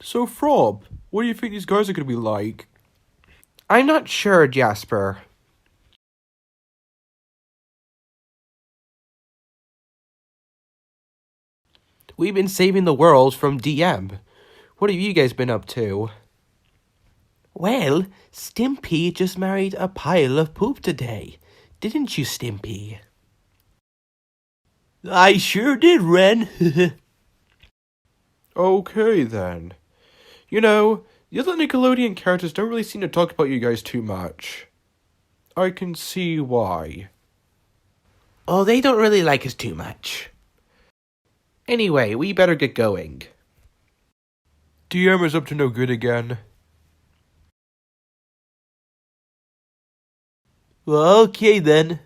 So, Frob, what do you think these guys are going to be like? I'm not sure, Jasper. We've been saving the world from DM. What have you guys been up to? Well, Stimpy just married a pile of poop today. Didn't you, Stimpy? I sure did, Ren. Okay, then. You know, the other Nickelodeon characters don't really seem to talk about you guys too much. I can see why. Oh, they don't really like us too much. Anyway, we better get going. DM is up to no good again. Okay then.